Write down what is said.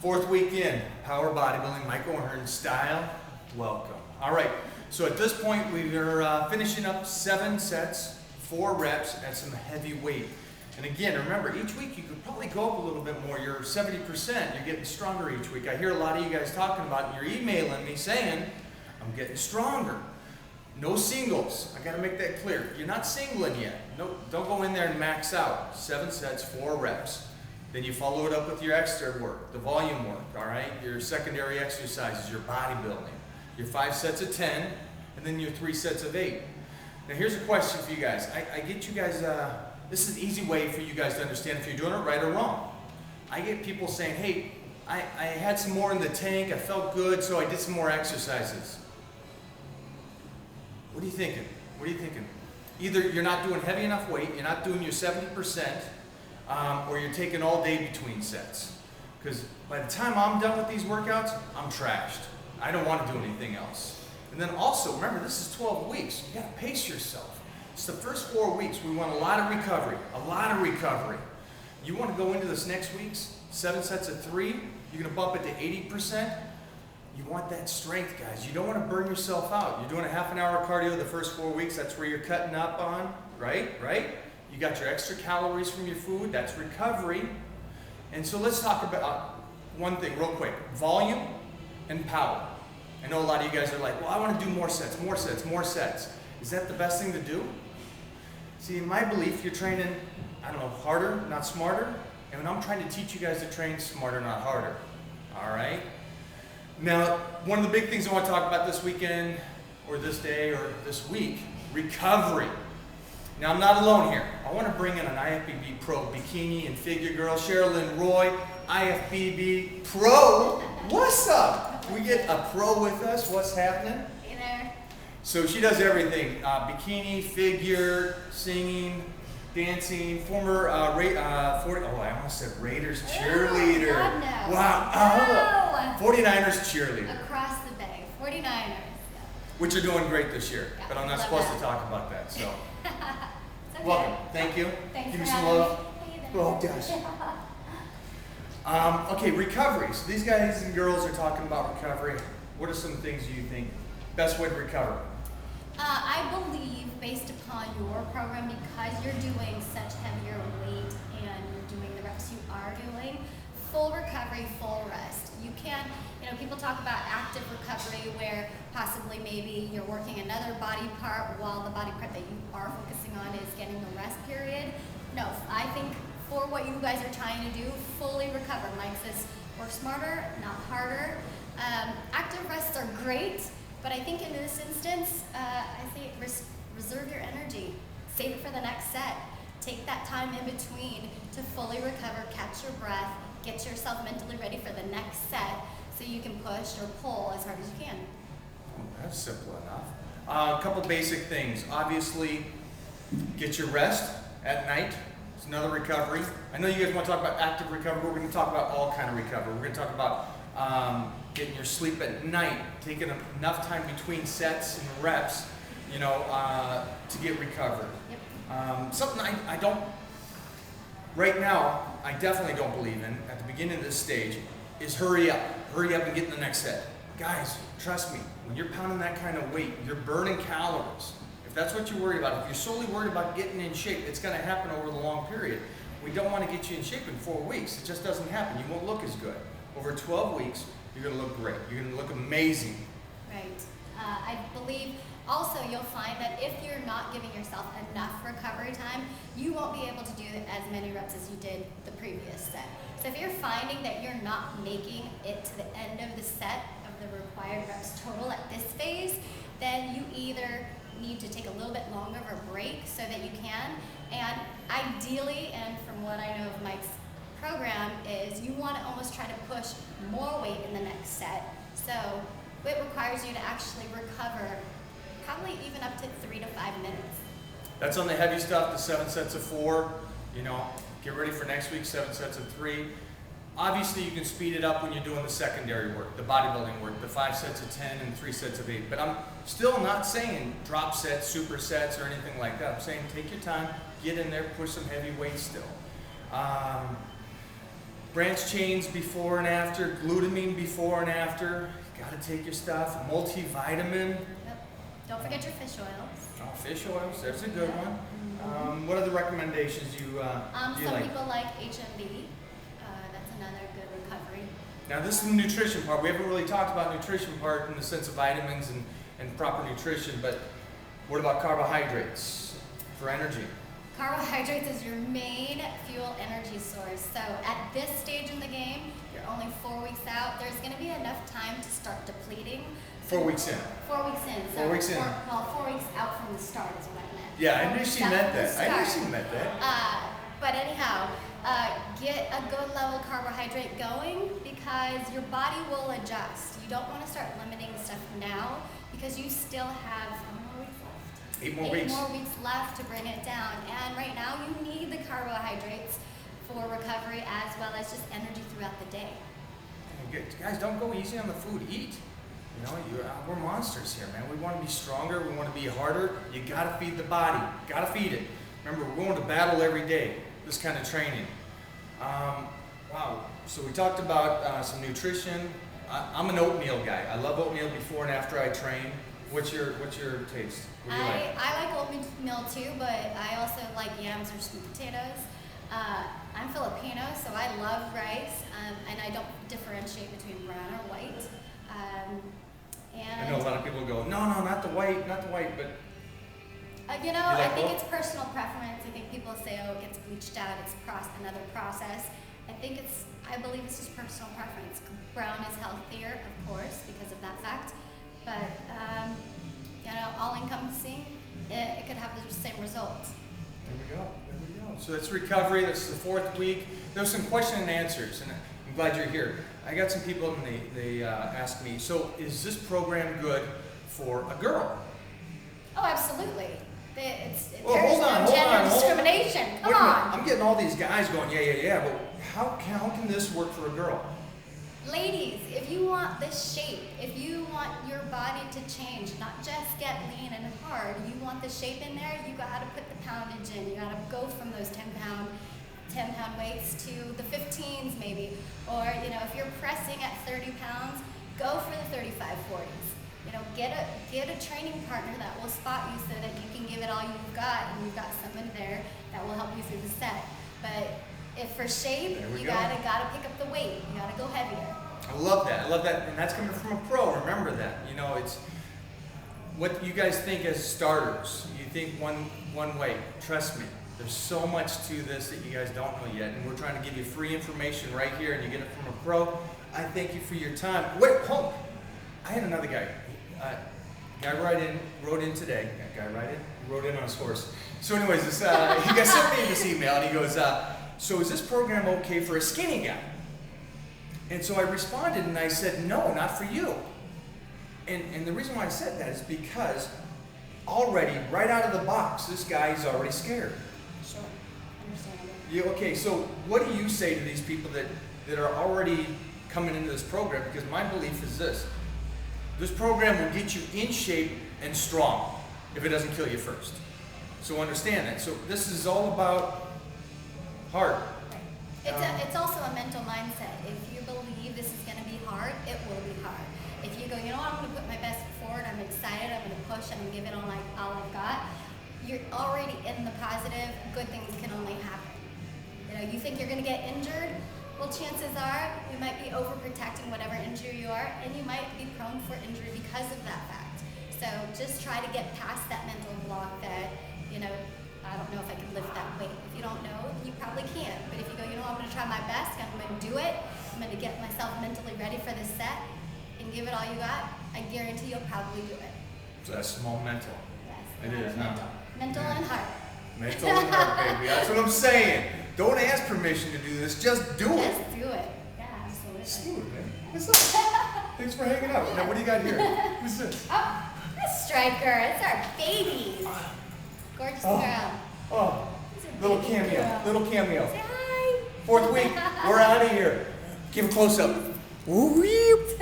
Fourth week in, Power Bodybuilding, Michael Hearn style, welcome. All right, so at this point we are finishing up 7 sets, 4 reps at some heavy weight. And again, remember, each week you could probably go up a little bit more. You're 70%, you're getting stronger each week. I hear a lot of you guys talking about it, and you're emailing me saying, I'm getting stronger. No singles, I gotta make that clear. You're not singling yet. No, don't go in there and max out. 7 sets, 4 reps. Then you follow it up with your extra work, the volume work, all right? Your secondary exercises, your bodybuilding, your 5 sets of 10, and then your 3 sets of 8. Now here's a question for you guys. I get you guys, this is an easy way for you guys to understand if you're doing it right or wrong. I get people saying, hey, I had some more in the tank, I felt good, so I did some more exercises. What are you thinking? What are you thinking? Either you're not doing heavy enough weight, you're not doing your 70%, or you're taking all day between sets. Because by the time I'm done with these workouts, I'm trashed. I don't want to do anything else. And then also, remember, this is 12 weeks. You got to pace yourself. It's the first 4 weeks. We want a lot of recovery, a lot of recovery. You want to go into this next week's 7 sets of 3, you're going to bump it to 80%. You want that strength, guys. You don't want to burn yourself out. You're doing a half an hour cardio the first 4 weeks. That's where you're cutting up on, right? You got your extra calories from your food. That's recovery. And so let's talk about one thing real quick. Volume and power. I know a lot of you guys are like, well, I want to do more sets, more sets, more sets. Is that the best thing to do? See, in my belief, you're training, I don't know, harder, not smarter. And when I'm trying to teach you guys to train smarter, not harder. All right? Now, one of the big things I want to talk about this weekend, or this day, or this week, recovery. Now, I'm not alone here. I want to bring in an IFBB Pro bikini and figure girl, Sherilyn Roy, IFBB Pro. What's up? We get a pro with us. What's happening? Hey there. So she does everything: bikini, figure, singing, dancing. Former I almost said Raiders cheerleader. God, no. Wow. No. 49ers cheerleader. Across the bay, 49ers. Which are doing great this year, Yeah, but I'm not love supposed that. to talk about that. So, It's okay. welcome. Thank you. Thanks Give for me some having love. me. Hey there. Oh gosh. Okay, recovery. So these guys and girls are talking about recovery. What are some things you think best way to recover? I believe, based upon your program, because you're doing such heavier weight and you're doing the reps you are doing, full recovery, full rest. You can, people talk about active recovery where possibly maybe you're working another body part while the body part that you are focusing on is getting the rest period. No, I think for what you guys are trying to do, fully recover. Mike says, work smarter, not harder. Active rests are great, but I think in this instance, I say reserve your energy. Save it for the next set. Take that time in between to fully recover, catch your breath, get yourself mentally ready for the next set so you can push or pull as hard as you can. Oh, that's simple enough. A couple basic things. Obviously, get your rest at night. It's another recovery. I know you guys want to talk about active recovery. We're going to talk about all kind of recovery. We're going to talk about getting your sleep at night, taking enough time between sets and reps, to get recovered. Yep. Something I don't, right now, I definitely don't believe in at the beginning of this stage is hurry up and get in the next set. Guys, trust me, when you're pounding that kind of weight, you're burning calories. If that's what you're worried about, if you're solely worried about getting in shape, it's going to happen over the long period. We don't want to get you in shape in 4 weeks. It just doesn't happen. You won't look as good. Over 12 weeks, you're going to look great. You're going to look amazing. Right. I believe also you'll find that if you're not giving yourself enough recovery time, you won't be able to do as many reps as you did the previous set. So if you're finding that you're not making it to the end of the set of the required reps total at this phase, then you either need to take a little bit longer of a break so that you can, and ideally, and from what I know of Mike's program, is you want to almost try to push more weight in the next set. So it requires you to actually recover probably even up to 3 to 5 minutes. That's on the heavy stuff, the 7 sets of 4. Get ready for next week, 7 sets of 3. Obviously, you can speed it up when you're doing the secondary work, the bodybuilding work, the 5 sets of 10 and 3 sets of 8. But I'm still not saying drop sets, super sets, or anything like that. I'm saying take your time, get in there, push some heavy weights still. Branch chains before and after, glutamine before and after. You gotta take your stuff. Multivitamin. Yep. Don't forget your fish oils. Oh, fish oils, there's a good one. What are the recommendations you Some like? people like HMB. That's another good recovery. Now this is the nutrition part. We haven't really talked about nutrition part in the sense of vitamins and proper nutrition, but what about carbohydrates for energy? Carbohydrates is your main fuel energy source. So at this stage in the game, you're only 4 weeks out. There's going to be enough time to start depleting. 4 weeks in. 4 weeks in. So 4 weeks in. 4 weeks out from the start is what I meant. Yeah, I 4 knew weeks she out meant from the that. I knew start. she meant that. But anyhow, get a good level carbohydrate going because your body will adjust. You don't want to start limiting stuff now because you still have how many more weeks left? 8 more 8 weeks. more weeks left to bring it down. And right now you need the carbohydrates for recovery as well as just energy throughout the day. Guys, don't go easy on the food. Eat. You know, we're monsters here, man. We want to be stronger. We want to be harder. You got to feed the body. Got to feed it. Remember, we're going to battle every day. This kind of training. Wow. So we talked about some nutrition. I'm an oatmeal guy. I love oatmeal before and after I train. What's your taste? What do you like? I like oatmeal too, but I also like yams or sweet potatoes. I'm Filipino, so I love rice, and I don't differentiate between brown or white. I know a lot of people go, no, not the white, but you know, You like I think both? it's personal preference. I think people say, oh, it gets bleached out, it's another process. I believe it's just personal preference. Brown is healthier, of course, because of that fact. But, you know, all encompassing, it could have the same results. There we go. So that's recovery. That's the 4th week. There's some question and answers, and I'm glad you're here. I got some people, and they asked me, so is this program good for a girl? Oh, absolutely. Well, hold on. Gender discrimination. Come Wait a minute. on. I'm getting all these guys going, yeah, but how can this work for a girl? Ladies, if you want this shape, if you want your body to change, not just get lean and hard, you want the shape in there, you gotta put the poundage in. You gotta go from those 10-pound weights to the 15s maybe. Or, you know, if you're pressing at 30 pounds, go for the 35, 40s. You know, get a training partner that will spot you so that you can give it all you've got, and you've got someone there that will help you through the set. But if for shape, you gotta pick up the weight. You gotta go heavier. I love that, and that's coming from a pro. Remember that. You know, it's what you guys think as starters. You think one way. Trust me, there's so much to this that you guys don't know yet, and we're trying to give you free information right here, and you get it from a pro. I thank you for your time. Wait, hold. I had another guy. Wrote in today. He wrote in on his horse. So anyways, he got sent me this email, and he goes, so is this program okay for a skinny guy? And so I responded and I said, no, not for you. And the reason why I said that is because already, right out of the box, this guy's already scared. Sure, understandable. Okay, so what do you say to these people that are already coming into this program? Because my belief is this program will get you in shape and strong if it doesn't kill you first. So understand that. So this is all about heart. Right. It's also a mental mindset. If you believe this is going to be hard, it will be hard. If you go, you know what, I'm going to put my best foot forward, I'm excited, I'm going to push, I'm going to give it all I've got, you're already in the positive, good things can only happen. You know, you think you're going to get injured, well, chances are you might be overprotecting whatever injury you are, and you might be prone for injury because of that fact. So just try to get past that mental block that, you know, I don't know if I can lift that weight. If you don't know, you probably can't. But if you go, you know, I'm going to try my best, I'm going to do it, I'm going to get myself mentally ready for this set, and give it all you got, I guarantee you'll probably do it. So that's small mental. Yes. It is, huh? Mental and heart. Mental and heart, baby. That's what I'm saying. Don't ask permission to do this. Just do it. Just do it. Yeah, absolutely. Smooth, man. What's up? Thanks for hanging out. Now, what do you got here? Who's this? Oh, this Striker. It's our baby. Gorgeous girl. Oh, little cameo. girl. Little cameo. Say hi. 4th week. We're out of here. Give a close up. Whoop.